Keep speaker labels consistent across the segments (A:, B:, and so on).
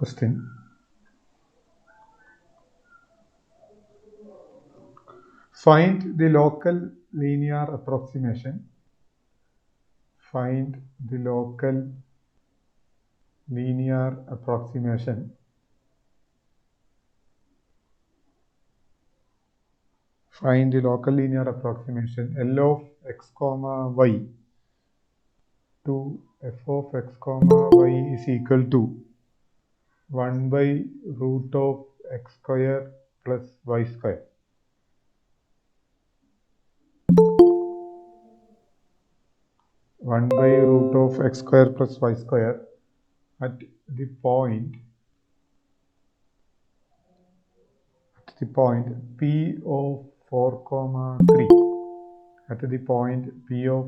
A: Question. Find the local linear approximation. Find the local linear approximation. Find the local linear approximation L of x comma y to f of x comma y is equal to 1 by root of x square plus y square. One by root of x square plus y square at the point P of 4 comma 3. At the point P of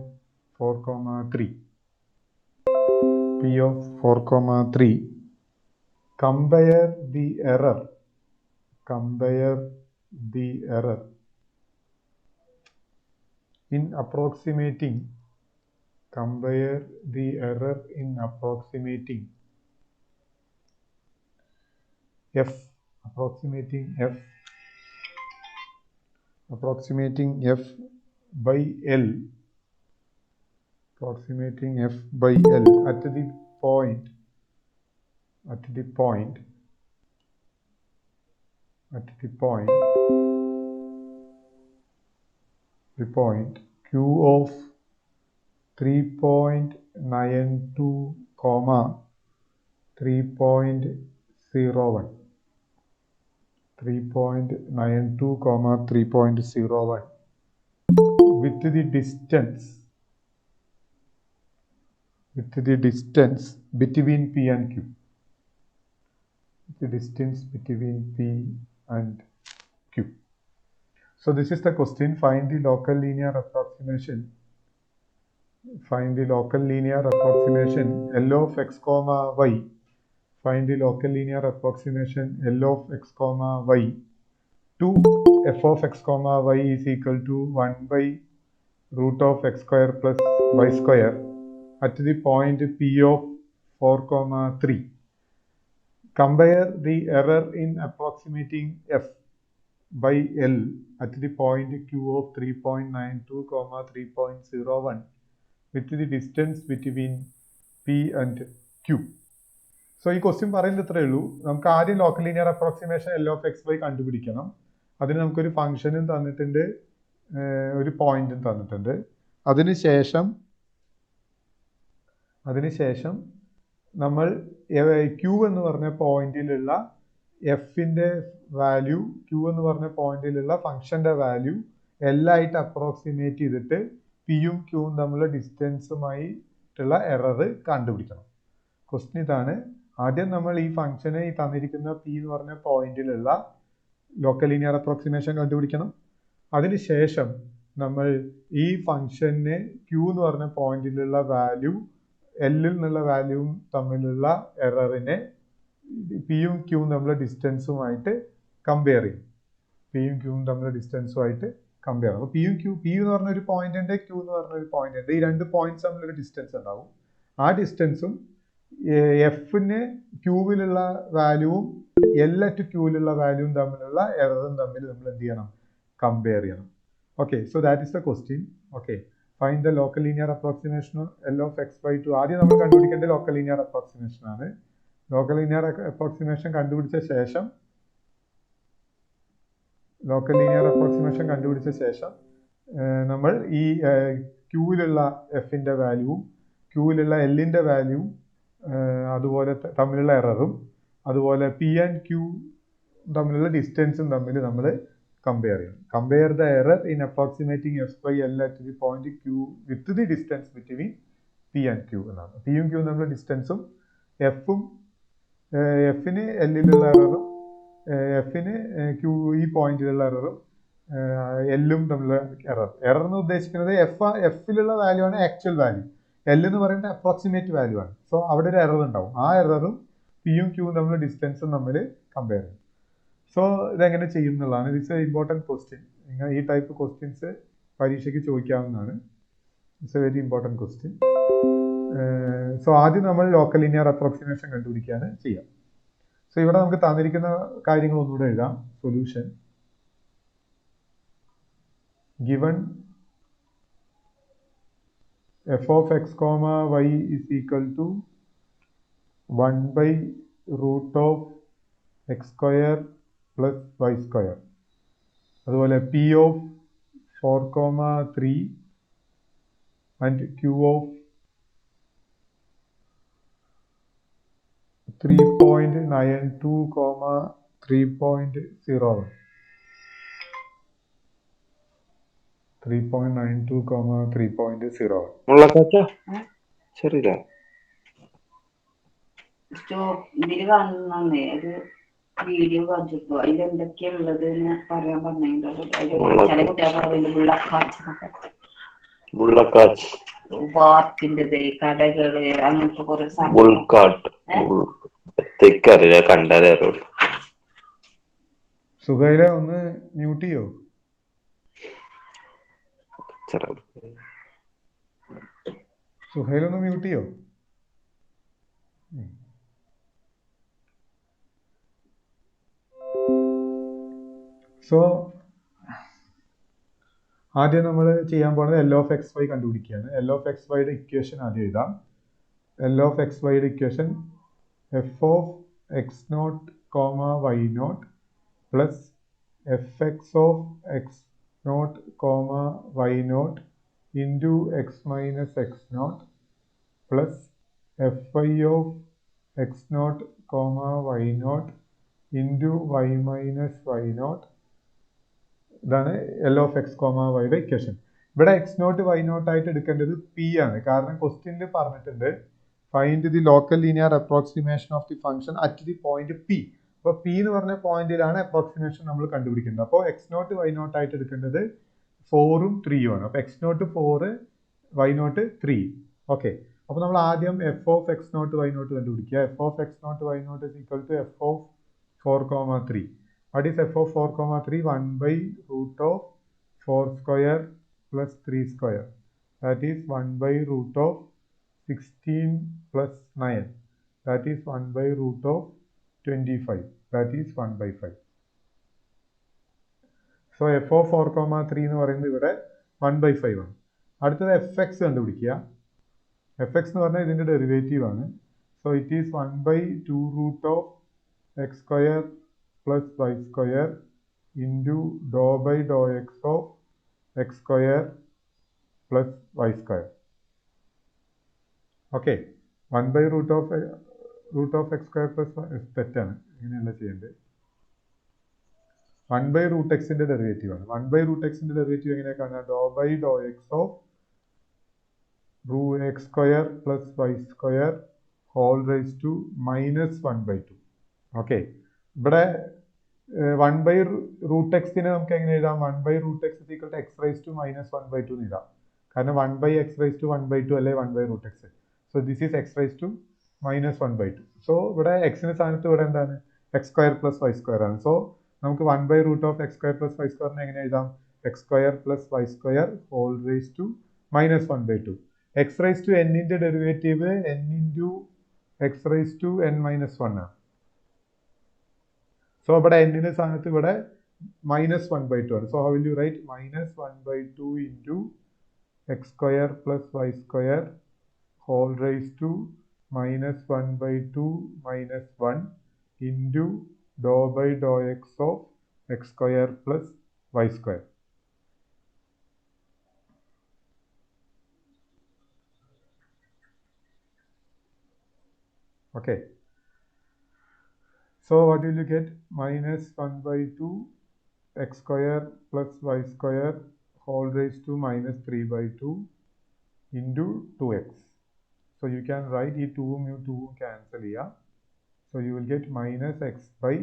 A: 4 comma 3. P of 4 comma 3. Compare the error. Compare the error in approximating. Compare the error in approximating f. Approximating f by L. Approximating f by L at the point Q of 3.92 comma 3.01. 3.92 comma 3.01 with the distance between P and Q. The distance between P and Q. So this is the question. Find the local linear approximation. Find the local linear approximation L of x comma y. Find the local linear approximation L of x comma y to f of x comma y is equal to 1 by root of x square plus y square at the point P of 4 comma 3. Compare the error in approximating f by L at the point Q of 3.92 comma 3.01 with the distance between P and Q. So ഈ question പറയുന്നത് ഇത്രയേ ഉള്ളൂ. നമുക്ക് ആദ്യം local linear approximation L of X Y കണ്ടുപിടിക്കണം. അതിന് നമുക്കൊരു ഫംഗ്ഷനും തന്നിട്ടുണ്ട്, ഒരു പോയിന്റും തന്നിട്ടുണ്ട്. അതിനുശേഷം നമ്മൾ ക്യൂ എന്ന് പറഞ്ഞ പോയിന്റിലുള്ള എഫിൻ്റെ വാല്യൂ, ക്യൂ എന്ന് പറഞ്ഞ പോയിന്റിലുള്ള ഫംഗ്ഷൻ്റെ വാല്യൂ എല്ലായിട്ട് അപ്രോക്സിമേറ്റ് ചെയ്തിട്ട് പിയും ക്യൂവും തമ്മിലുള്ള ഡിസ്റ്റൻസുമായിട്ടുള്ള എറർ കണ്ടുപിടിക്കണം. ക്വസ്റ്റ്യൻ ഇതാണ്. ആദ്യം നമ്മൾ ഈ ഫംഗ്ഷനെ ഈ തന്നിരിക്കുന്ന പി എന്ന് പറഞ്ഞ പോയിന്റിലുള്ള ലോക്കൽ ലീനിയർ അപ്രോക്സിമേഷൻ കണ്ടുപിടിക്കണം. അതിനുശേഷം നമ്മൾ ഈ ഫംഗ്ഷന് ക്യൂ എന്ന് പറഞ്ഞ പോയിന്റിലുള്ള വാല്യൂ എല്ലിൽ നിന്നുള്ള വാല്യൂവും തമ്മിലുള്ള എററിനെ പിയും ക്യൂവും തമ്മിലുള്ള ഡിസ്റ്റൻസുമായിട്ട് കമ്പയർ ചെയ്യും. പിയും ക്യൂവും തമ്മിലുള്ള ഡിസ്റ്റൻസുമായിട്ട് കമ്പയർ ചെയ്യും. അപ്പോൾ പി എന്ന് പറഞ്ഞൊരു പോയിന്റ് ഉണ്ട്, ക്യൂ എന്ന് പറഞ്ഞൊരു പോയിന്റ് ഉണ്ട്. ഈ രണ്ട് പോയിന്റ്സ് തമ്മിലൊരു ഡിസ്റ്റൻസ് ഉണ്ടാവും. ആ ഡിസ്റ്റൻസും എഫിന് ക്യൂവിലുള്ള വാല്യൂവും എൽ അറ്റ് ക്യൂവിലുള്ള വാല്യൂവും തമ്മിലുള്ള എററും തമ്മിൽ നമ്മൾ എന്ത് ചെയ്യണം? കമ്പയർ ചെയ്യണം. Okay, so that is the question. Okay, find the local linear approximation L of X by two. ആദ്യം നമ്മൾ കണ്ടുപിടിക്കേണ്ട ലോക്കൽ ലീനിയർ അപ്രോക്സിമേഷൻ ആണ്. ലോക്കൽ ലീനിയർ അപ്രോക്സിമേഷൻ കണ്ടുപിടിച്ച ശേഷം നമ്മൾ ഈ ക്യൂവിലുള്ള എഫിൻ്റെ വാല്യൂവും ക്യൂവിലുള്ള എല്ലിൻ്റെ വാല്യൂവും അതുപോലെ തമ്മിലുള്ള എററും അതുപോലെ പി ആൻഡ് ക്യൂ തമ്മിലുള്ള ഡിസ്റ്റൻസും തമ്മിൽ നമ്മൾ കമ്പയർ ചെയ്യണം. Compare the error in approximating F by L at the point Q with the distance between P and Q എന്നാണ്. പിയും ക്യൂവും തമ്മിലുള്ള ഡിസ്റ്റൻസും എഫിന് എല്ലിലുള്ള എററും എഫിന് ക്യൂ ഈ പോയിന്റിലുള്ള എററും എല്ലും തമ്മിലുള്ള എറർ എന്ന് ഉദ്ദേശിക്കുന്നത് എഫിലുള്ള വാല്യൂ ആണ് ആക്ച്വൽ വാല്യൂ. എൽ എന്ന് പറയുന്നത് അപ്രോക്സിമേറ്റ് വാല്യൂ ആണ്. സോ അവിടെ ഒരു എറർ ഉണ്ടാവും. ആ എററും പിയും ക്യൂവും തമ്മിലുള്ള ഡിസ്റ്റൻസും തമ്മിൽ കമ്പയർ ചെയ്യും. സോ ഇതെങ്ങനെ ചെയ്യും എന്നുള്ളതാണ്. It's a important question. നിങ്ങൾ ഈ ടൈപ്പ് ക്വസ്റ്റ്യൻസ് പരീക്ഷയ്ക്ക് ചോദിക്കാവുന്നതാണ്. It's a very important question. So ആദ്യം നമ്മൾ ലോക്കൽ ലീനിയർ അപ്രോക്സിമേഷൻ കണ്ടുപിടിക്കുകയാണ് ചെയ്യാം. സോ ഇവിടെ നമുക്ക് തന്നിരിക്കുന്ന കാര്യങ്ങൾ ഒന്നുകൂടെ എഴുതാം. Solution given f of x comma y is equal to 1 by root of x square plus y square. അതുപോലെ p of 4 comma 3 and q of 3.92 comma 3.01. 3.92 comma 3.01.
B: ചെറിയ
C: ഇതില് കാണുന്നേ ഒരു വീഡിയോ കാണിച്ചിട്ടു അതിലെന്തൊക്കെയുള്ളത് പറയാൻ പറഞ്ഞിട്ടുണ്ടല്ലോ. ചില കുട്ടികൾ
B: ബുള്ളക്കാച്ച്
C: വാർപ്പിൻ്റെത് കടകള് അങ്ങനത്തെ കുറെ
B: തെക്കറിയില്ല കണ്ടാലേ അറിയുള്ളൂ.
A: സുഹൈല ഒന്ന് മ്യൂട്ട് ചെയ്യോ? സുഹൈൽ ഒന്ന് മ്യൂട്ട് ചെയ്യോ? സോ ആദ്യം നമ്മൾ ചെയ്യാൻ പോകുന്നത് എൽ ഓഫ് എക്സ് വൈ കണ്ടുപിടിക്കുകയാണ്. എൽ ഓഫ് എക്സ് വൈയുടെ ഇക്വേഷൻ ആദ്യം എഴുതാം. എൽ ഓഫ് എക്സ് വൈയുടെ equation f of X naught comma y naught plus F X of X naught comma y naught into X minus X naught plus F I of X naught comma y naught into Y minus Y naught. ഇതാണ് L of x comma വൈയുടെ equation. ഇവിടെ x naught Y naught ആയിട്ട് എടുക്കേണ്ടത് P ആണ്. കാരണം ക്വസ്റ്റ്യനിൽ പറഞ്ഞിട്ടുണ്ട് find the local linear approximation of the function at the point P. അപ്പോൾ പി എന്ന് പറഞ്ഞ പോയിന്റിലാണ് അപ്രോക്സിമേഷൻ നമ്മൾ കണ്ടുപിടിക്കുന്നത്. അപ്പോൾ എക്സ് നോട്ട് വൈ നോട്ട് ആയിട്ട് എടുക്കേണ്ടത് 4ഉം 3ഉം ആണ്. അപ്പോൾ X naught 4, Y naught 3. Okay, അപ്പോൾ നമ്മൾ ആദ്യം F of X naught Y naught കണ്ടുപിടിക്കുക. F of X naught Y naught is equal to F of 4,3. What is f of 4,3? 1 by root of 4 square plus 3 square. That is 1 by root of 16 plus 9. That is 1 by root of 25. That is 1 by 5. So f of 4,3 എന്ന് പറയുന്നത് ഇവിടെ 1 by 5 ആണ്. അടുത്തത് F X കണ്ടുപിടിക്കുക. F X എന്ന് പറഞ്ഞാൽ ഇതിൻ്റെ derivative ആണ്. So it is 1 by 2 root of x square plus y square into dou by dou x of x square plus y square. Okay, 1 by root of x square plus തെറ്റാണ്, ഇങ്ങനെയല്ല ചെയ്യേണ്ടത്. 1 by root xന്റെ derivative ആണ്. 1 by root xന്റെ derivative എങ്ങനെ കാണാം? dou by dou x of root x square plus y square whole raised to minus 1 by 2. Okay, ഇവിടെ 1 by root എക്സിനെ നമുക്ക് എങ്ങനെ എഴുതാം? 1 by root X equal to X raise to minus 1 by 2 എന്ന് എഴുതാം. കാരണം 1 by X raise to 1 by 2 അല്ലെ 1 by root X. So this is X raise to minus 1 by 2. So ഇവിടെ എക്സിന്റെ സ്ഥാനത്ത് ഇവിടെ എന്താണ്? X square plus Y square ആണ്. സോ നമുക്ക് 1 by root of X square plus Y സ്ക്വയറിനെ എങ്ങനെ എഴുതാം? X square plus Y square whole raise to minus 1 by 2. X raise to എന്നിന്റെ derivative N into X raise to N minus 1 ആണ്. So ഇവിടെ എന്നിന്റെ സ്ഥാനത്ത് ഇവിടെ മൈനസ് 1 ബൈ 2 ആണ്. So how will you write? Minus 1 by 2 into X square plus Y square whole raise to minus 1 by 2 minus 1 into doh by doh X of X square plus Y square. Okay, so what will you get? Minus 1 by 2 x square plus y square whole raised to minus 3 by 2 into 2x. So you can write ഈ 2ഉം 2ഉം cancel ചെയ്യാം. So you will get minus x by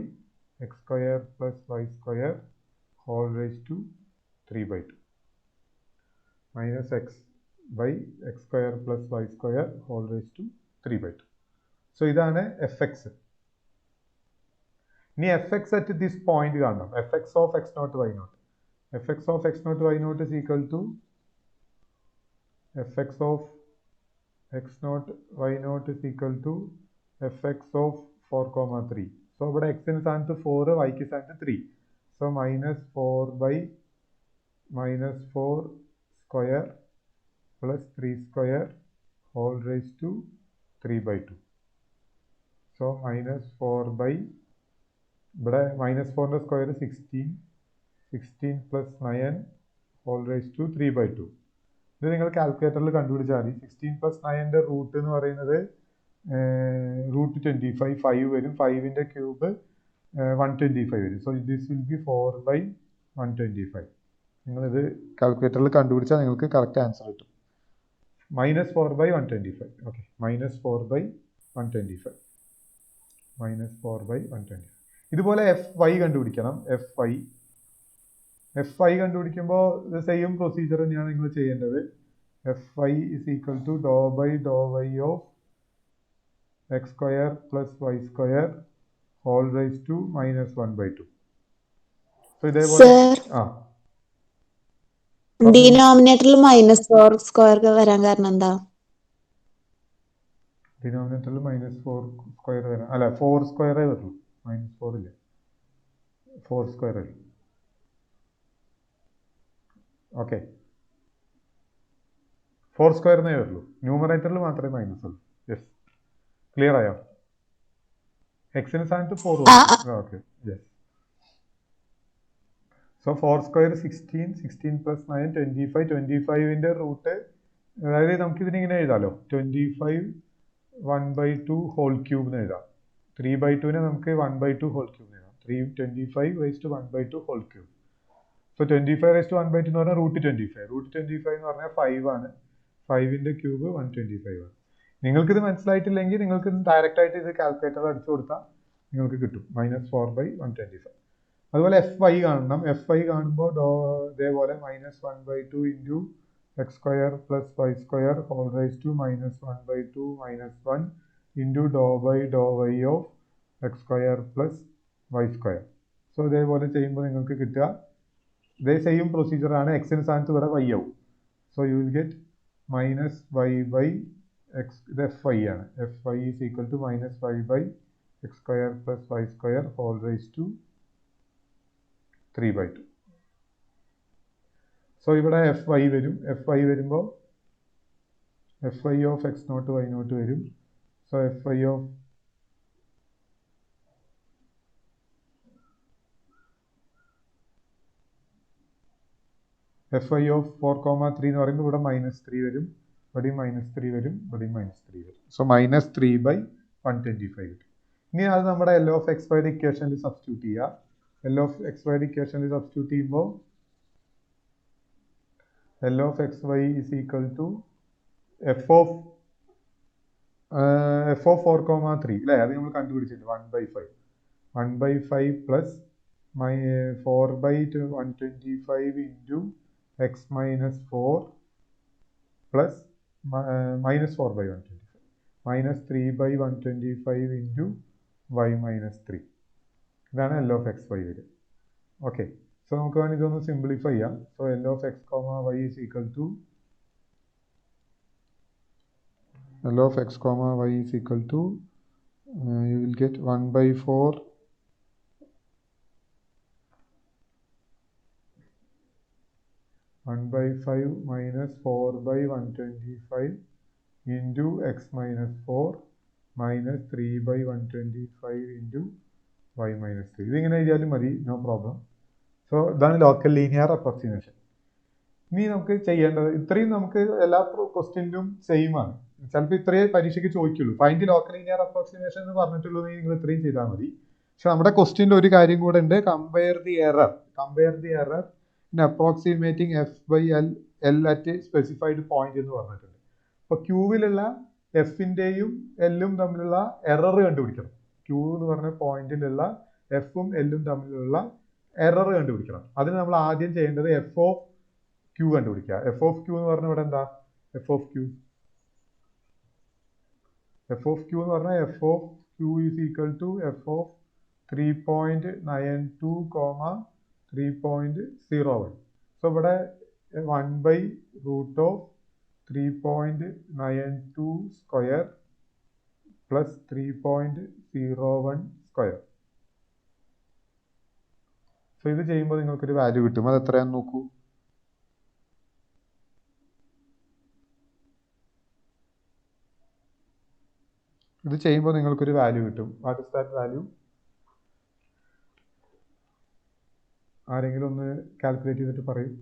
A: x square plus y square whole raised to 3 by 2. Minus x by x square plus y square whole raised to 3 by 2. So ഇതാണ് F X. ഇനി F X at this point കാണണം. F X of X naught Y naught. F X of X naught Y naught is equal to F X of X naught Y naught is equal to F X of 4,3. So ഇവിടെ എക്സിന് സ്ഥാനത്ത് 4, വൈക്ക് സ്ഥാനത്ത് 3. So -4 square plus 3 square whole raise to 3/2. So -4 ഇവിടെ -4ന്റെ square 16 plus 9 whole raise to 3/2. ഇത് നിങ്ങൾ കാൽക്കുലേറ്ററിൽ കണ്ടുപിടിച്ചാൽ മതി. 16 പ്ലസ് 9ന്റെ റൂട്ട് എന്ന് പറയുന്നത് √25 5 വരും. 5ന്റെ ക്യൂബ് 125 വരും. So this will be 4/125. നിങ്ങളിത് കാൽക്കുലേറ്ററിൽ കണ്ടുപിടിച്ചാൽ നിങ്ങൾക്ക് കറക്റ്റ് ആൻസർ കിട്ടും. -4/125. ഓക്കെ, -4/125. -4/125. ഇതുപോലെ FY കണ്ടുപിടിക്കണം. FY കണ്ടുപിടിക്കുമ്പോൾ സെയിം പ്രൊസീജിയർ തന്നെയാണ് നിങ്ങൾ ചെയ്യേണ്ടത്. FY is equal to ∂y of x square plus y square whole raised to -1/2. So ഇതേപോലെ
D: ഡിനോമിനേറ്ററിൽ -4 സ്ക്വയർ വരാൻ കാരണം എന്താ?
A: ഡിനോമിനേറ്ററിൽ -4 സ്ക്വയർ വരാൻ, അല്ല 4 സ്ക്വയറേ വരുള്ളൂ. -4 ഇല്ല, 4 സ്ക്വയർ അല്ലേ. ഓക്കെ, 4 സ്ക്വയറിനേ വരുള്ളൂ. ന്യൂമറേറ്ററിൽ മാത്രമേ മൈനസ് ഉള്ളൂ. യെസ്, ക്ലിയർ ആയോ? എക്സിന് സ്ഥാനത്ത് 4 വരും. Okay, yes. So 4 square 16 plus 9 25. 25ന്റെ റൂട്ട്, അതായത് നമുക്കിതിനെ ഇങ്ങനെ എഴുതാമല്ലോ, 25 1/2 ഹോൾ ക്യൂബ് എന്ന് എഴുതാം. 3/2നെ നമുക്ക് 1/2 ഹോൾ ക്യൂബ് എഴുതാം. 25 raised to 1/2 whole cube. So 25 raised to 1/2 എന്ന് പറഞ്ഞാൽ √25. √25 എന്ന് പറഞ്ഞാൽ 5 ആണ്. 5ന്റെ ക്യൂബ് 125 ആണ്. നിങ്ങൾക്കിത് മനസ്സിലായിട്ടില്ലെങ്കിൽ നിങ്ങൾക്ക് ഡയറക്റ്റ് ആയിട്ട് ഇത് കാൽക്കുലേറ്റർ അടിച്ചു കൊടുത്താൽ നിങ്ങൾക്ക് കിട്ടും. -4/125. അതുപോലെ FY കാണണം. FY കാണുമ്പോൾ ഇതേപോലെ -1/2 into x square plus y square whole raised to -1/2 -1 into ∂y of x square plus y square. So ഇതേപോലെ ചെയ്യുമ്പോൾ നിങ്ങൾക്ക് കിട്ടുക ഇതേ സെയിം പ്രൊസീജിയറാണ്. എക്സിന് സ്ഥാനത്ത് ഇവിടെ y ആവും. So you will get -y/x. ഇത് FY ആണ്. FY is equal to -y/x square plus y square whole raised to 3/2. So ഇവിടെ FY വരും. FY വരുമ്പോൾ FY of x0 y0 വരും. So FY of FY of 4,3 എന്ന് പറയുമ്പോൾ ഇവിടെ -3 വരും, ഇവിടെയും -3 വരും, ഇവിടെയും -3 വരും. സോ -3/125 കിട്ടും. ഇനി അത് നമ്മുടെ L of xyയുടെ ഇക്വേഷനിൽ സബ്സ്റ്റിറ്റ്യൂട്ട് ചെയ്യുക. L of xyയുടെ ഇക്വേഷനിൽ സബ്സ്റ്റിറ്റ്യൂട്ട് ചെയ്യുമ്പോൾ L of xy is equal to f of 4,3 അല്ലേ? അത് നമ്മൾ കണ്ടുപിടിച്ചിട്ടുണ്ട്. 1/5 plus 4/125 into x -4 plus -4/125 -3/125 into y -3. ഇതാണ് L of xy വരിക. ഓക്കെ, സോ നമുക്ക് വേണമെങ്കിൽ ഇതൊന്ന് സിംപ്ലിഫൈ ചെയ്യാം. So L of x, y is equal to you will get 1/4 1/5 minus 4/125 into x -4 minus 3/125 into y -3. ഇതിങ്ങനെ എഴുതിയാലും മതി, നോ പ്രോബ്ലം. സോ ഇതാണ് ലോക്കൽ ലീനിയർ അപ്രോക്സിമേഷൻ. ഇനി നമുക്ക് ചെയ്യേണ്ടത് ഇത്രയും നമുക്ക് എല്ലാ ക്വസ്റ്റ്യനിലും സെയിം ആണ്. ചിലപ്പോൾ ഇത്രയേ പരീക്ഷയ്ക്ക് ചോദിക്കുള്ളൂ. ഫൈൻഡ് ലോക്കൽ ലീനിയർ അപ്രോക്സിമേഷൻ എന്ന് പറഞ്ഞിട്ടുള്ളൂ, നിങ്ങൾ ഇത്രയും ചെയ്താൽ മതി. പക്ഷെ നമ്മുടെ ക്വസ്റ്റ്യനിൽ ഒരു കാര്യം കൂടെ ഉണ്ട്, compare the error in approximating f/L at specified point എന്ന് പറഞ്ഞിട്ടുണ്ട്. അപ്പോൾ ക്യൂവിലുള്ള എഫിൻ്റെയും എല്ലും തമ്മിലുള്ള എറർ കണ്ടുപിടിക്കണം. ക്യൂ എന്ന് പറഞ്ഞ പോയിന്റിലുള്ള എഫും എല്ലും തമ്മിലുള്ള എറർ കണ്ടുപിടിക്കണം. അതിന് നമ്മൾ ആദ്യം ചെയ്യേണ്ടത് f of q കണ്ടുപിടിക്കുക. f of q എന്ന് പറഞ്ഞാൽ ഇവിടെ എന്താ? f of q എന്ന് പറഞ്ഞാൽ f of q is equal to f of 3.92, 3.01. So ഇവിടെ 1/√3.92 സ്ക്വയർ പ്ലസ് 3.01 സ്ക്വയർ. സോ ഇത് ചെയ്യുമ്പോൾ നിങ്ങൾക്കൊരു വാല്യൂ കിട്ടും. അത് എത്രയാണെന്ന് നോക്കൂ. ഇത് ചെയ്യുമ്പോൾ നിങ്ങൾക്കൊരു വാല്യൂ കിട്ടും. What is that value? ആരെങ്കിലും ഒന്ന് കാൽക്കുലേറ്റ് ചെയ്തിട്ട് പറയും.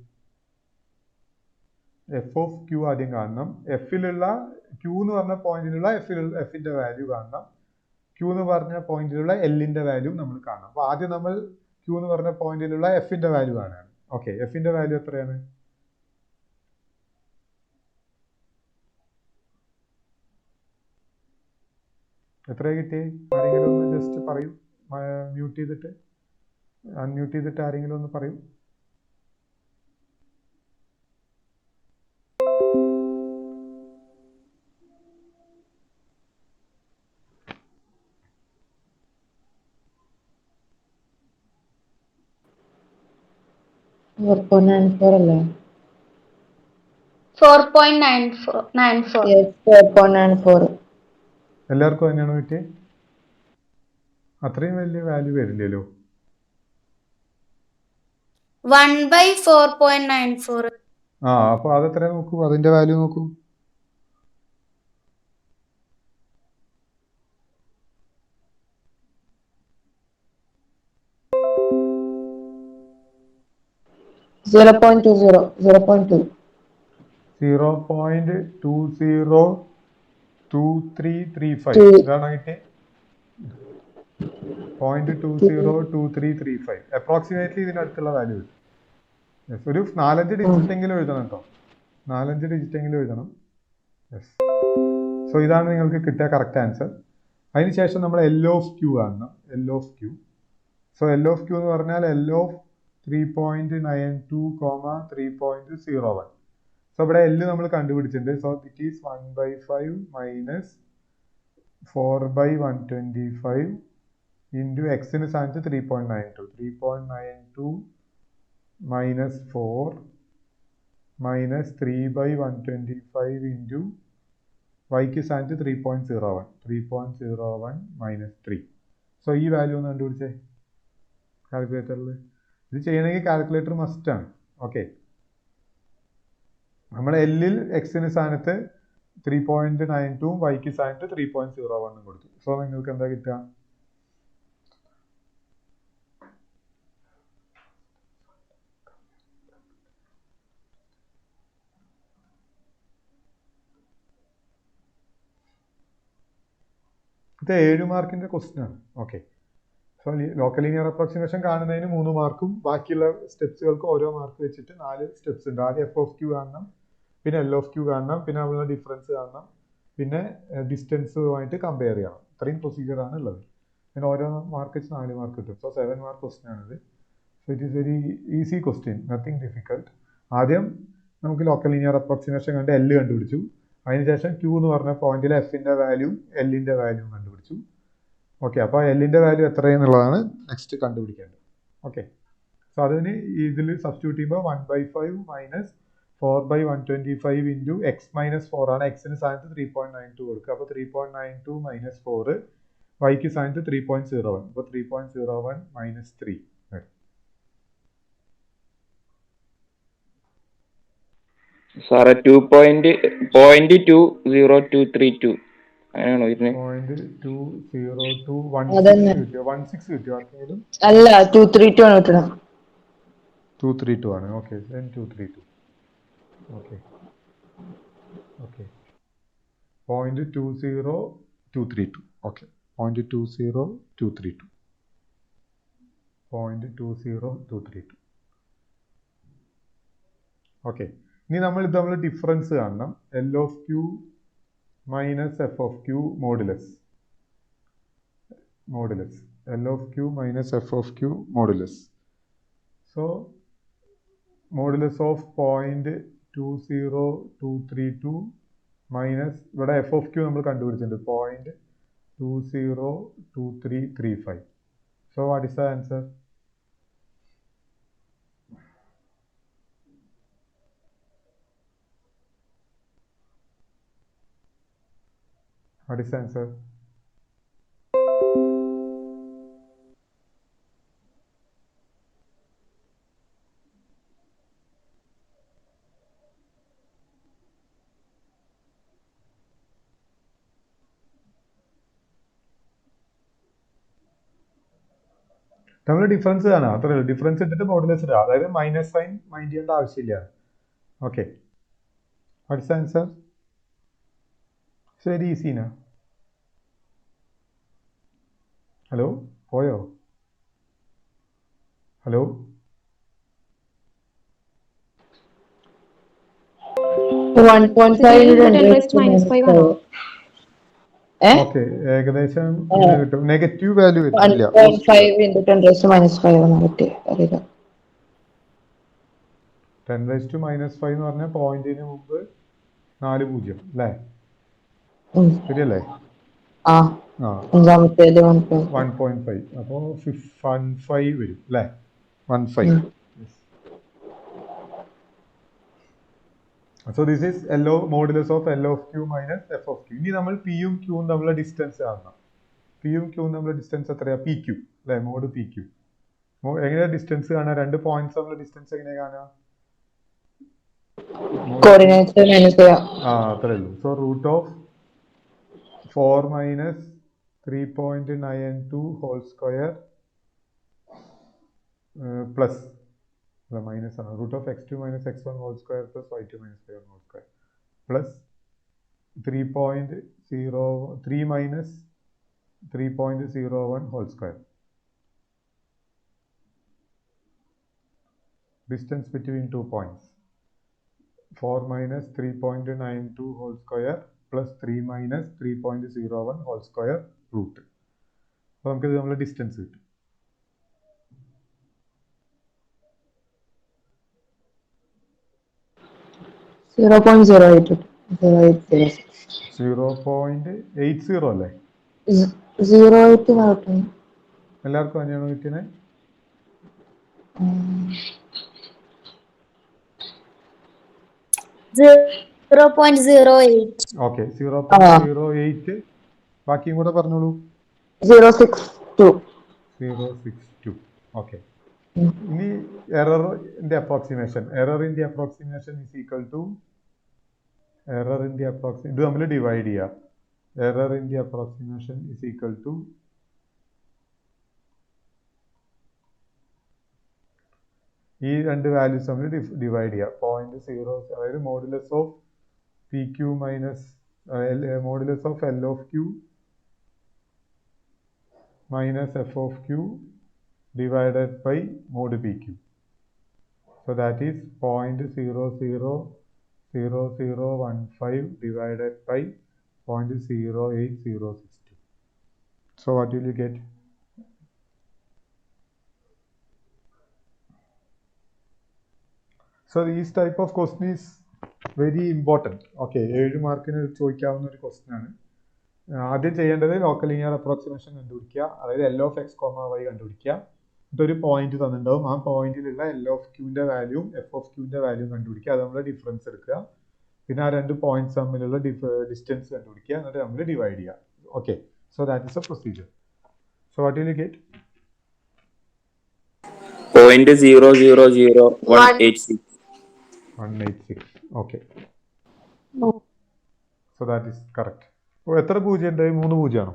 A: എഫ് ഓഫ് ക്യൂ ആദ്യം കാണണം. എഫിലുള്ള ക്യൂ എന്ന് പറഞ്ഞ പോയിന്റിലുള്ള എഫിന്റെ വാല്യൂ കാണണം. ക്യൂ എന്ന് പറഞ്ഞ പോയിന്റിലുള്ള എല്ലിന്റെ വാല്യൂ നമ്മൾ കാണണം. അപ്പോൾ ആദ്യം നമ്മൾ ക്യൂ എന്ന് പറഞ്ഞ പോയിന്റിലുള്ള എഫിന്റെ വാല്യൂ കാണാണ്. ഓക്കെ, എഫിന്റെ വാല്യൂ എത്രയാണ്? എത്ര കിട്ടി? ആരെങ്കിലും ഒന്ന് ജസ്റ്റ് പറയൂ. മ്യൂട്ട് ചെയ്തിട്ട് അൺമ്യൂട്ട് ചെയ്തിട്ട് ആരെങ്കിലും ഒന്ന് പറയൂ.
E: അല്ലേ?
F: 4.94.
E: Yes, 4.94.
A: എല്ലാവർക്കും തന്നെയാണോ കിട്ടിയത്? അത്രയും വലിയ വാല്യൂ വരില്ലല്ലോ.
F: 1/4.94.
A: അപ്പോൾ അതെത്ര നോക്കൂ, അതിന്റെ വാല്യൂ നോക്കൂ.
E: Zero point
A: 0.202335. ഇതാണ് കിട്ടിയത്. 0.202335 അപ്രോക്സിമേറ്റ്ലി ഇതിനടുത്തുള്ള വാല്യൂ. ഒരു 4-5 ഡിജിറ്റ് എങ്കിലും എഴുതണം കേട്ടോ. 4-5 ഡിജിറ്റ് എങ്കിലും എഴുതണം. യെസ്. സോ ഇതാണ് നിങ്ങൾക്ക് കിട്ടിയ കറക്റ്റ് ആൻസർ. അതിനുശേഷം നമ്മൾ എൽ ഓഫ് ക്യൂ കാണണം. L of Q. So L of Q എന്ന് പറഞ്ഞാൽ എൽ ഓഫ് 3.92, 3.01. സോ ഇവിടെ എൽ നമ്മൾ കണ്ടുപിടിച്ചിട്ടുണ്ട്. So it is 1/5 minus 4/125 into എക്സിന് സ്ഥാനത്ത് 3.92. 3.92 മൈനസ് 4 മൈനസ് 3/125 ഇൻറ്റു വൈക്ക് സ്ഥാനത്ത് 3.01. 3.01 മൈനസ് 3. സോ ഈ വാല്യൂ ഒന്ന് കണ്ടുപിടിച്ചേ കാൽക്കുലേറ്ററിൽ. ഇത് ചെയ്യണമെങ്കിൽ കാൽക്കുലേറ്റർ മസ്റ്റാണ്. ഓക്കെ, നമ്മൾ എല്ലിൽ എക്സിന് സ്ഥാനത്ത് 3.92 വൈക്ക് സ്ഥാനത്ത് 3.01 കൊടുത്തു. സോ നിങ്ങൾക്ക് എന്താ കിട്ടുക? ഇത് 7 മാർക്കിന്റെ ക്വസ്റ്റ്യൻ ആണ്. Okay, so local linear approximation കാണുന്നതിന് 3 മാർക്കും ബാക്കിയുള്ള സ്റ്റെപ്സുകൾക്ക് ഓരോ മാർക്ക് വെച്ചിട്ട് 4 സ്റ്റെപ്സ് ഉണ്ട്. ആദ്യം എഫ് ഓഫ് ക്യൂ കാണണം, പിന്നെ എൽ ഓഫ് ക്യൂ കാണണം, പിന്നെ നമ്മളുടെ ഡിഫറൻസ് കാണണം, പിന്നെ ഡിസ്റ്റൻസുമായിട്ട് കമ്പയർ ചെയ്യണം. ഇത്രയും പ്രൊസീജിയറാണ് ഉള്ളത്. പിന്നെ ഓരോ മാർക്ക് വെച്ച് 4 മാർക്ക് കിട്ടും. സോ 7 മാർക്ക് ക്വസ്റ്റ്യൻ ആണിത്. So it is very easy question, nothing difficult. ആദ്യം നമുക്ക് ലോക്കൽ ലീനിയർ അപ്രോക്സിമേഷൻ കണ്ട് എൽ കണ്ടുപിടിച്ചു. അതിനുശേഷം ക്യൂ എന്ന് പറഞ്ഞ പോയിന്റിൽ എഫിന്റെ വാല്യൂ എല്ലിന്റെ വാല്യൂ കണ്ടുപിടിച്ചു. ഓക്കെ, അപ്പോൾ എല്ലിന്റെ വാല്യൂ എത്രയെന്നുള്ളതാണ് നെക്സ്റ്റ് കണ്ടുപിടിക്കേണ്ടത്. ഓക്കെ, സോ അതിന് ഇതിൽ സബ്സ്റ്റിറ്റ്യൂട്ട് ചെയ്യുമ്പോൾ 1/5 മൈനസ് 4/125 ഇൻറ്റു എക്സ് മൈനസ് 4 ആണ്. എക്സിന് സ്ഥാനത്ത് 3.92 കൊടുക്കുക. അപ്പോൾ 3.92 മൈനസ് 4 വൈക്ക് സ്ഥാനത്ത് 3.01. അപ്പോൾ 3.01 മൈനസ് 3.
G: സാറേ 2.20232 അങ്ങനെയാണോ വരുന്നത്?
A: 0.20216 കിട്ടിയോ ആർക്കെങ്കിലും?
E: അല്ല, 232 ആണ് കിട്ടണം.
A: 232 ആണ്. ഓക്കെ, 232. ഓക്കെ, 0.20232. ഓക്കെ, 0.20232. 0.20232. ഓക്കെ, ഇനി നമ്മൾ ഡിഫറൻസ് കാണണം. L of Q minus F of Q modulus. L of Q minus F of Q modulus. So modulus of 0.20232 minus ഇവിടെ എഫ് ഓഫ് ക്യൂ നമ്മൾ കണ്ടുപിടിച്ചിട്ടുണ്ട് 0.202335. So what is the answer? What is the answer? നമ്മൾ difference കാണാം, അത്രേ ഉള്ളൂ. Difference ഇട്ടിട്ട് modulus ഇടുക, അതായത് മൈനസ് സൈൻ മൈൻഡ് ചെയ്യേണ്ട ആവശ്യമില്ല. Okay, what's answer? വെരി ഈസീനാ. ഹലോ, പോയോ? ഹലോ,
E: 1.5
F: 10 raised to minus 5 ആണോ?
A: ഓക്കെ, ഏകദേശം കിട്ടും. നെഗറ്റീവ് വാല്യൂ വരില്ല.
E: 1.5 into 10 raised to minus 5 ആണ് കിട്ടിയത്. അറിയില്ല.
A: 10⁻⁻5 എന്ന് പറഞ്ഞാൽ പോയിന്റിന് മുമ്പ് 4 0 അല്ലേ? ശരിയല്ലേ?
E: ആ, അഞ്ചാമത്തേത് 1.5.
A: 1.5, അപ്പോൾ 15 വരും അല്ലേ? 15. So this is modulus of L of Q minus F of Q. ഇനി നമ്മൾ പിയും ക്യൂവും തമ്മിലുള്ള ഡിസ്റ്റൻസ് കാണണം. പിയും ക്യൂവും തമ്മിലുള്ള ഡിസ്റ്റൻസ് എത്രയാ? പി ക്യൂ അല്ലേ? Mod P Q. എങ്ങനെയാ ഡിസ്റ്റൻസ് കാണാം? രണ്ട് പോയിന്റ്സ് തമ്മിലുള്ള ഡിസ്റ്റൻസ് എങ്ങനെയാ കാണാം?
E: കോർഡിനേറ്റ്സ് മൈനസ് ചെയ്യാം.
A: അത്രേ ഉള്ളൂ. So root of 4 minus 3.92 whole square plus minus ആണ്, root of x2 minus x1 whole square plus y2 minus y1 whole square plus 3 minus 3.01 whole square. Distance between 2 points 4 minus 3.92 whole square plus 3 minus 3.01 whole square root. അപ്പോൾ നമുക്കിത് നമ്മൾ distance കിട്ടും.
E: Zero 0.08
A: അല്ലേ?
E: 0.8 കിട്ടും.
A: എല്ലാവർക്കും തന്നെയാണോ കിട്ടുന്നത്? ഓക്കെ, 0.08. ബാക്കിയും കൂടെ പറഞ്ഞോളൂ. 0.62. ഓക്കെ, ഇനി എററിന്റെ അപ്രോക്സിമേഷൻ. ഈസ് ഈക്വൽ ടു ഇത് നമ്മൾ ഡിവൈഡ് ചെയ്യാം. എററിന്റെ അപ്രോക്സിമേഷൻ ഈസ് ഈക്വൽ ടു ഈ രണ്ട് വാല്യൂസ് നമ്മൾ ഡിവൈഡ് ചെയ്യാം. 0.0, അതായത് modulus of P Q minus modulus of L of Q minus F of Q divided by mod PQ. So that is 0.000015 divided by 0.08062. So what will you get? So this type of question is very important. Okay, 7 മാർക്കിന് ചോദിക്കാവുന്ന ഒരു question ആണ്. ആദ്യം ചെയ്യേണ്ടത് local linear approximation കണ്ടുപിടിക്കുക, അതായത് L of X, Y കണ്ടുപിടിക്കുക. ഇതൊരു point തന്നിട്ടുണ്ടാവും, ആ പോയിന്റിലുള്ള L of Qന്റെ വാല്യൂം F of Qന്റെ വാല്യൂം കണ്ടുപിടിക്കുക. അത് നമ്മൾ ഡിഫറൻസ് എടുക്കുക. പിന്നെ ആ രണ്ട് പോയിന്റ്സ് തമ്മിലുള്ള ഡിസ്റ്റൻസ് കണ്ടുപിടിക്കുക, എന്നിട്ട് നമ്മൾ ഡിവൈഡ് ചെയ്യുക. Okay, so that is A procedure. So what will you get?
G: 0.000186.
A: 186. Okay, so that is correct. എത്ര പൂജ്യം ഉണ്ട്? 3 പൂജ്യമാണോ?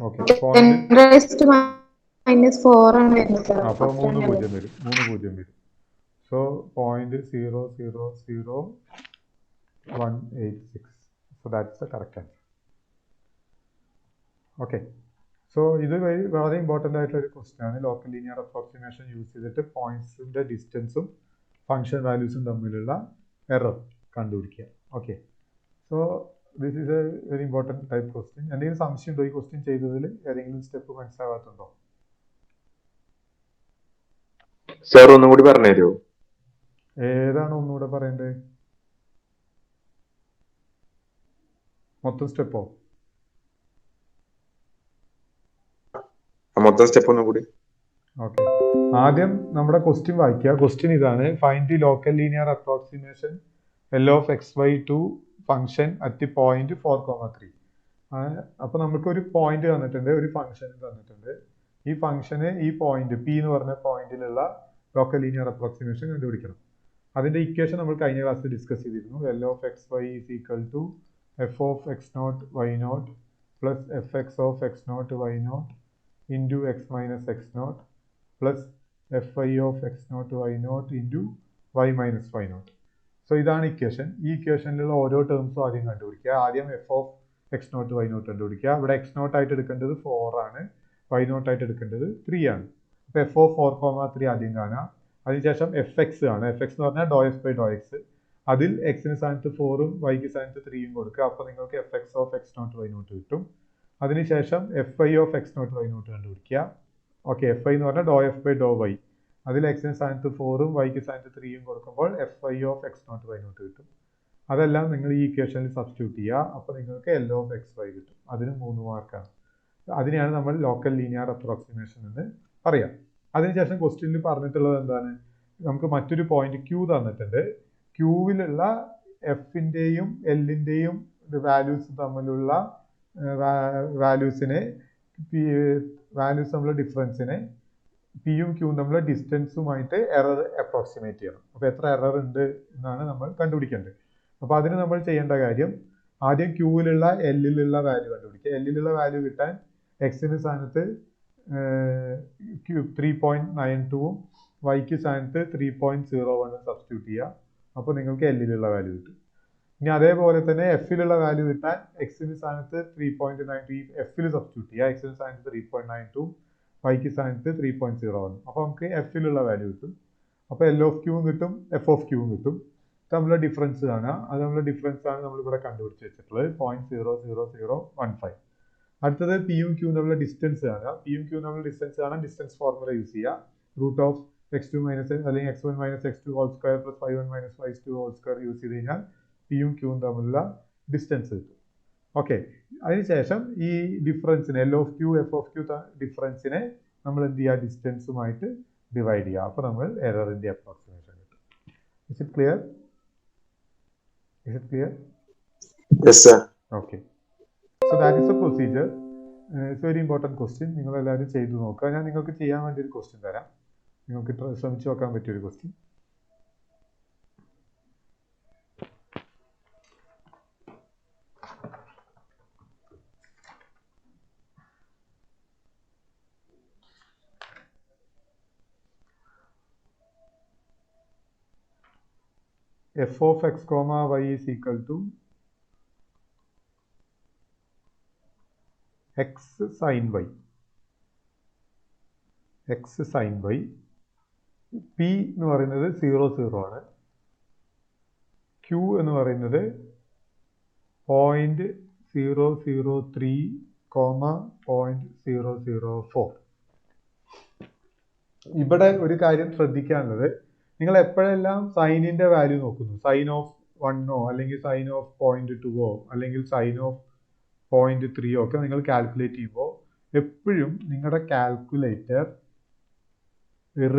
A: ഓക്കെ, അപ്പോൾ 3 പൂജ്യം വരും. So 0.000186. So that's the correct answer. Okay, so ഇത് വളരെ ഇമ്പോർട്ടൻ്റ് ആയിട്ടുള്ള ഒരു ക്വസ്റ്റ്യൻ ആണ്. ലോക്കൽ ലീനിയർ അപ്രോക്സിമേഷൻ യൂസ് ചെയ്തിട്ട് പോയിന്റ്സിന്റെ ഡിസ്റ്റൻസും ഫംഗ്ഷൻ വാല്യൂസും തമ്മിലുള്ള എറർ കണ്ടുപിടിക്കുക. Okay, so this is A very important type question. എന്തെങ്കിലും സംശയം ഉണ്ടോ ഈ ക്വസ്റ്റ്യൻ ചെയ്തതിൽ? ഏതെങ്കിലും സ്റ്റെപ്പ് മനസ്സിലാവാത്തുണ്ടോ?
B: സാർ ഒന്നും കൂടി പറഞ്ഞു തരുമോ?
A: ഏതാണ് ഒന്നുകൂടെ പറയേണ്ടത്? മൊത്തം സ്റ്റെപ്പോ?
B: മൊത്തം സ്റ്റെപ്പ് ഒന്നും കൂടി.
A: ഓക്കെ, ആദ്യം നമ്മുടെ ക്വസ്റ്റ്യൻ വായിക്കുക. ക്വസ്റ്റ്യൻ ഇതാണ്: find the local linear approximation L of XY to function at point 4,3. അപ്പോൾ നമുക്ക് ഒരു പോയിന്റ് തന്നിട്ടുണ്ട്, ഒരു ഫംഗ്ഷൻ തന്നിട്ടുണ്ട്. ഈ ഫംഗ്ഷന് ഈ പോയിന്റ് പി എന്ന് പറഞ്ഞ പോയിന്റിലുള്ള ലോക്കൽ ലീനിയർ അപ്രോക്സിമേഷൻ കണ്ടുപിടിക്കണം. അതിന്റെ ഇക്വേഷൻ നമ്മൾ കഴിഞ്ഞ ക്ലാസ്സിൽ ഡിസ്കസ് ചെയ്തിരുന്നു. L of XY is equal to F of X0 Y0 plus F X of X naught Y naught into X minus X naught plus F I of X naught Y naught into Y minus Y naught. So ഇതാണ് equation. ഈ ഇക്വേഷനിലുള്ള ഓരോ ടേംസും ആദ്യം കണ്ടുപിടിക്കുക. ആദ്യം F of X naught Y naught കണ്ടുപിടിക്കുക. ഇവിടെ എക്സ് നോട്ട് ആയിട്ട് എടുക്കേണ്ടത് 4 ആണ്, വൈ നോട്ട് ആയിട്ട് എടുക്കേണ്ടത് 3 ആണ്. അപ്പോൾ എഫ് ഓഫ് 4,3 ആദ്യം കാണാം. അതിനുശേഷം എഫ് എക്സ് ആണ്. എഫ് എക്സ് എന്ന് പറഞ്ഞാൽ ഡോ എക്സ് ബൈ ഡോ എക്സ്. അതിൽ എക്സിന് സ്ഥാനത്ത് 4ഉം വൈക്ക് സ്ഥാനത്ത് 3യും കൊടുക്കുക. അപ്പോൾ നിങ്ങൾക്ക് F X of X naught Y naught കിട്ടും. അതിനുശേഷം F I of X naught Y naught കണ്ടുപിടിക്കുക. ഓക്കെ, എഫ് ഐ എന്ന് പറഞ്ഞാൽ doh F by doh Y. അതിൽ എക്സിന് സ്ഥാനത്ത് 4ഉം വൈക്ക് സ്ഥാനത്ത് 3യും കൊടുക്കുമ്പോൾ F I of X naught Y naught കിട്ടും. അതെല്ലാം നിങ്ങൾ ഈ ഇക്വേഷനിൽ സബ്സ്റ്റിറ്റ്യൂട്ട് ചെയ്യുക. അപ്പോൾ നിങ്ങൾക്ക് എൽ ഓഫ് എക്സ് വൈ കിട്ടും. അതിന് 3 മാർക്കാണ്. അതിനെയാണ് നമ്മൾ ലോക്കൽ ലീനിയർ അപ്രോക്സിമേഷൻ എന്ന് പറയാം. അതിനുശേഷം ക്വസ്റ്റ്യനിൽ പറഞ്ഞിട്ടുള്ളത് എന്താണ്? നമുക്ക് മറ്റൊരു പോയിന്റ് ക്യൂ തന്നിട്ടുണ്ട്. ക്യൂവിലുള്ള എഫിൻ്റെയും എല്ലിൻ്റെയും വാല്യൂസ് തമ്മിലുള്ള വാല്യൂസ് തമ്മിലുള്ള ഡിഫറൻസിനെ പിയും ക്യൂവും തമ്മിലുള്ള ഡിസ്റ്റൻസുമായിട്ട് എറർ അപ്രോക്സിമേറ്റ് ചെയ്യണം. അപ്പോൾ എത്ര എറർ ഉണ്ട് എന്നാണ് നമ്മൾ കണ്ടുപിടിക്കേണ്ടത്. അപ്പോൾ അതിന് നമ്മൾ ചെയ്യേണ്ട കാര്യം ആദ്യം ക്യൂവിലുള്ള എല്ലിലുള്ള വാല്യൂ കണ്ടുപിടിക്കുക. എല്ലിലുള്ള വാല്യൂ കിട്ടാൻ എക്സിന് സ്ഥാനത്ത് 3.92ഉം വൈക്ക് സ്ഥാനത്ത് 3.01 സബ്സ്റ്റിറ്റ്യൂട്ട് ചെയ്യുക. അപ്പോൾ നിങ്ങൾക്ക് എല്ലിലുള്ള വാല്യൂ കിട്ടും. ഇനി അതേപോലെ തന്നെ എഫിലുള്ള വാല്യൂ കിട്ടാൻ എക്സിന് സ്ഥാനത്ത് 3.92 എഫിൽ സബ്സ്റ്റിറ്റ്യൂട്ട് ചെയ്യുക. എക്സിന് സ്ഥാനത്ത് 3.92 വൈക്ക് സ്ഥാനത്ത് 3.01. അപ്പോൾ നമുക്ക് എഫിലുള്ള വാല്യൂ കിട്ടും. അപ്പോൾ എൽ ഓഫ് ക്യൂവും കിട്ടും, എഫ് ഓഫ് ക്യൂവും കിട്ടും. തമ്മിലുള്ള ഡിഫറൻസ് കാണുക. അത് തമ്മിലുള്ള ഡിഫറൻസ് ആണ് നമ്മളിവിടെ കണ്ടുപിടിച്ച് വെച്ചിട്ടുള്ളത് 0.00015. അടുത്തത് പിയും ക്യൂവും തമ്മിലുള്ള ഡിസ്റ്റൻസ് കാണുക. പിയും ക്യൂവും തമ്മിലുള്ള ഡിസ്റ്റൻസ് കാണാൻ ഡിസ്റ്റൻസ് ഫോർമുല യൂസ് ചെയ്യുക. റൂട്ട് ഓഫ് x2 മൈനസ് അല്ലെങ്കിൽ x1 minus x2 whole square plus 5 minus 5 whole square use ചെയ്ത് കഴിഞ്ഞാൽ പിയും ക്യൂവും തമ്മിലുള്ള ഡിസ്റ്റൻസ് കിട്ടും. ഓക്കെ, അതിനുശേഷം ഈ ഡിഫറൻസിനെ L of Q F of Q ഡിഫറൻസിനെ നമ്മൾ എന്ത് ചെയ്യുക? ഡിസ്റ്റൻസുമായിട്ട് ഡിവൈഡ് ചെയ്യുക. അപ്പോൾ നമ്മൾ എററിൻ്റെ അപ്രോക്സിമേഷൻ കിട്ടും. Is it clear? Is it clear?
B: Yes, sir.
A: Okay. So that is the procedure. It's a very important question. നിങ്ങൾ എല്ലാവരും ചെയ്തു നോക്കുക. ഞാൻ നിങ്ങൾക്ക് ചെയ്യാൻ വേണ്ടി ഒരു ക്വസ്റ്റ്യൻ തരാം. നിങ്ങൾക്ക് ശ്രമിച്ചു നോക്കാൻ പറ്റിയൊരു question. f of x comma y is equal to x sin y. x sin y. p എന്ന് പറയുന്നത് 0 ആണ്. q എന്ന് പറയുന്നത് 0.003, 0.004. ഇവിടെ ഒരു കാര്യം ശ്രദ്ധിക്കാനുള്ളത്, നിങ്ങൾ എപ്പോഴെല്ലാം സൈനിൻ്റെ വാല്യൂ നോക്കുന്നു, സൈൻ ഓഫ് 1 അല്ലെങ്കിൽ സൈൻ ഓഫ് 0.2 അല്ലെങ്കിൽ സൈൻ ഓഫ് 0.3 ഒക്കെ നിങ്ങൾ കാൽക്കുലേറ്റ് ചെയ്യുമ്പോൾ എപ്പോഴും നിങ്ങളുടെ കാൽക്കുലേറ്റർ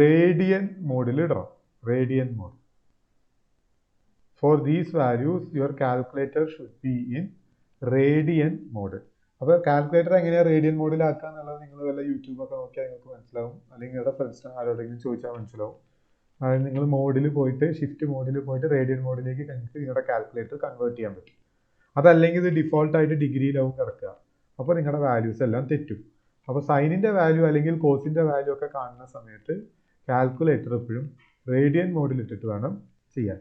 A: റേഡിയൻ മോഡിൽ ഇടണം. Radian mode. For these values your calculator should be in radian mode. അപ്പോൾ കാൽക്കുലേറ്റർ എങ്ങനെയാണ് റേഡിയൻ മോഡിലാക്കുക എന്നുള്ളത് നിങ്ങൾ വല്ല യൂട്യൂബൊക്കെ നോക്കിയാൽ നിങ്ങൾക്ക് മനസ്സിലാവും, അല്ലെങ്കിൽ നിങ്ങളുടെ ഫ്രണ്ട്സിന് ആരോടെങ്കിലും ചോദിച്ചാൽ മനസ്സിലാവും. അതായത് നിങ്ങൾ മോഡിൽ പോയിട്ട് ഷിഫ്റ്റ് മോഡിൽ പോയിട്ട് റേഡിയൻ മോഡിലേക്ക് നിങ്ങൾക്ക് നിങ്ങളുടെ കാൽക്കുലേറ്റർ കൺവേർട്ട് ചെയ്യാൻ പറ്റും. അതല്ലെങ്കിൽ ഇത് ഡിഫോൾട്ടായിട്ട് ഡിഗ്രിയിലാവും കിടക്കുക. അപ്പോൾ നിങ്ങളുടെ വാല്യൂസ് എല്ലാം തെറ്റും. അപ്പോൾ സൈനിൻ്റെ വാല്യൂ അല്ലെങ്കിൽ കോസിൻ്റെ വാല്യൂ ഒക്കെ കാണുന്ന സമയത്ത് കാൽക്കുലേറ്റർ എപ്പോഴും റേഡിയൻ മോഡിൽ ഇട്ടിട്ട് വേണം ചെയ്യാൻ.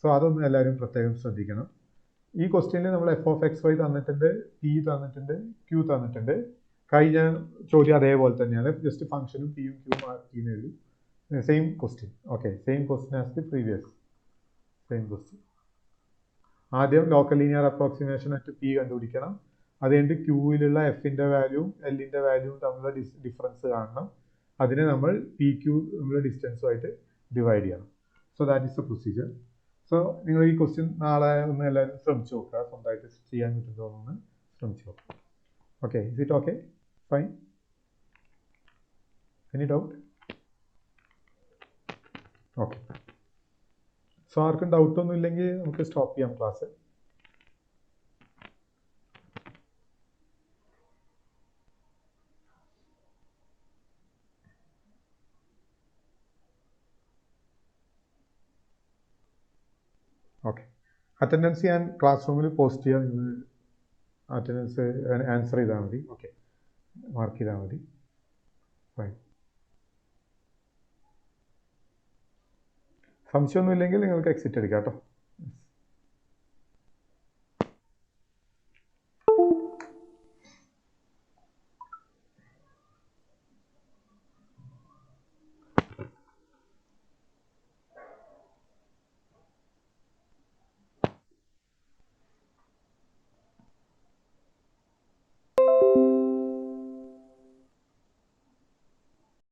A: സോ അതൊന്നും എല്ലാവരും പ്രത്യേകം ശ്രദ്ധിക്കണം. ഈ ക്വസ്റ്റ്യനിൽ നമ്മൾ എഫ് ഓഫ് എക്സ് വൈ തന്നിട്ടുണ്ട്, പി തന്നിട്ടുണ്ട്, ക്യൂ തന്നിട്ടുണ്ട്. കഴിഞ്ഞ ചോദ്യം അതേപോലെ തന്നെയാണ്, ജസ്റ്റ് ഫംഗ്ഷനും പിയും ക്യൂവും ആർക്കിന്ന് എഴുതി. Same question. Okay, same question as the previous. Same question. ആദ്യം local linear approximation at P കണ്ടുപിടിക്കണം. അത് കഴിഞ്ഞിട്ട് ക്യൂവിലുള്ള എഫിൻ്റെ വാല്യൂവും എല്ലിൻ്റെ വാല്യൂവും തമ്മിലുള്ള ഡിഫറൻസ് കാണണം. അതിനെ നമ്മൾ പി ക്യൂ തമ്മിലുള്ള ഡിസ്റ്റൻസുമായിട്ട് ഡിവൈഡ് ചെയ്യണം. So that is the procedure. So നിങ്ങൾ ഈ ക്വസ്റ്റ്യൻ നാളെ ഒന്ന് എല്ലാവരും ശ്രമിച്ചു നോക്കുക, സ്വന്തമായിട്ട് ചെയ്യാൻ പറ്റുമോ എന്ന് ശ്രമിച്ചു നോക്കുക. Okay, is it okay? Fine. Any doubt? Okay. So ആർക്കും ഡൗട്ടൊന്നും ഇല്ലെങ്കിൽ നമുക്ക് സ്റ്റോപ്പ് ചെയ്യാം ക്ലാസ്. ഓക്കെ, അറ്റൻഡൻസ് ഞാൻ ക്ലാസ് റൂമിൽ പോസ്റ്റ് ചെയ്യാം. നിങ്ങൾ അറ്റൻഡൻസ് ആൻസർ ചെയ്താൽ മതി. ഓക്കെ, മാർക്ക് ചെയ്താൽ മതി. ഫൈൻ. സംശയമൊന്നുമില്ലെങ്കിൽ നിങ്ങൾക്ക് എക്സിറ്റ് എടുക്കാം കേട്ടോ.